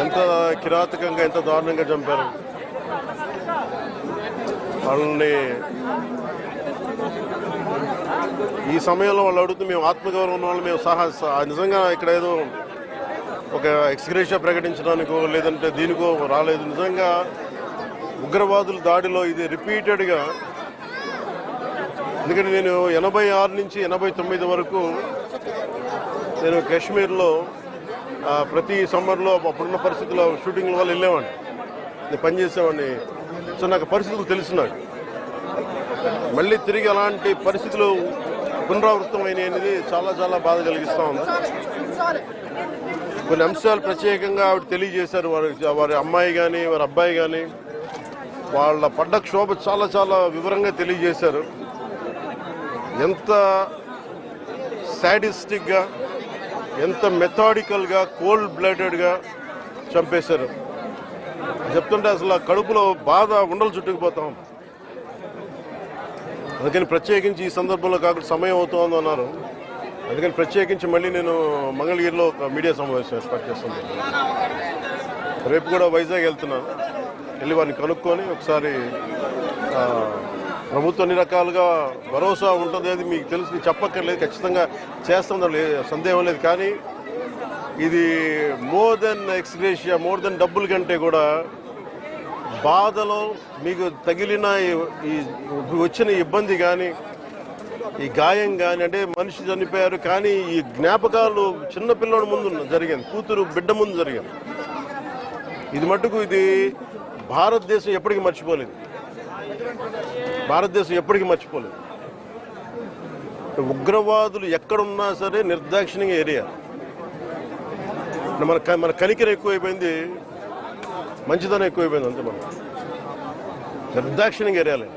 ఎంత కిరాతకంగా ఎంత దారుణంగా చంపారు వాళ్ళని. ఈ సమయంలో వాళ్ళు అడుగుతూ మేము ఆత్మగౌరవం ఉన్న వాళ్ళు మేము నిజంగా ఇక్కడ ఏదో ఒక ఎక్స్గ్రేషియా ప్రకటించడానికో లేదంటే దీనికో రాలేదు. నిజంగా ఉగ్రవాదుల దాడిలో ఇది రిపీటెడ్గా, ఎందుకంటే నేను 86 నుంచి 89 వరకు నేను కాశ్మీర్లో ప్రతి సమ్మర్లో అప్పుడున్న పరిస్థితుల్లో షూటింగ్ల వల్ల వెళ్ళేవాడిని, నేను పనిచేసేవాడిని. సో నాకు పరిస్థితులు తెలుసున్నాడు. మళ్ళీ తిరిగి అలాంటి పరిస్థితులు పునరావృతమైనవి అనేది చాలా చాలా బాధ కలిగిస్తూ ఉంది. కొన్ని అంశాలు ప్రత్యేకంగా ఆవిడ తెలియజేశారు. వారి అమ్మాయి కానీ వారి అబ్బాయి కానీ వాళ్ళ పడ్డ క్షోభ చాలా చాలా వివరంగా తెలియజేశారు. ఎంత సాడిస్టిక్గా, ఎంత మెథాడికల్గా, కోల్డ్ బ్లడెడ్గా చంపేశారు చెప్తుంటే అసలు కడుపులో బాధ ఉండలు చుట్టుకుపోతాం. అందుకని ప్రత్యేకించి ఈ సందర్భంలో కాకుండా సమయం అవుతుందో అన్నారు. అందుకని ప్రత్యేకించి మళ్ళీ నేను మంగళగిరిలో ఒక మీడియా సమావేశం ఏర్పాటు చేస్తున్నాను. రేపు కూడా వైజాగ్ వెళ్తున్నాను. వెళ్ళి వారిని కనుక్కొని ఒకసారి ప్రభుత్వం అన్ని రకాలుగా భరోసా ఉంటుంది, అది మీకు తెలుసు, చెప్పక్కర్లేదు, ఖచ్చితంగా చేస్తుందో సందేహం లేదు. కానీ ఇది more than ex gratia, more than డబ్బుల కంటే కూడా బాధలో మీకు తగిలిన ఈ వచ్చిన ఇబ్బంది కానీ, ఈ గాయం కానీ, అంటే మనిషి చనిపోయారు కానీ ఈ జ్ఞాపకాలు చిన్నపిల్లడి ముందు జరిగింది, కూతురు బిడ్డ ముందు జరిగింది. ఇది మటుకు ఇది భారతదేశం ఎప్పటికీ మర్చిపోలేదు. భారతదేశం ఎప్పటికీ మర్చిపోలేదు. ఉగ్రవాదులు ఎక్కడున్నా సరే నిర్దాక్షిణ్యంగా ఏరియా. మన కనికరం ఎక్కువైపోయింది, మంచిదనం ఎక్కువైపోయింది. అంతే మనం నిర్దాక్షిణ్యంగా ఏరియాలే.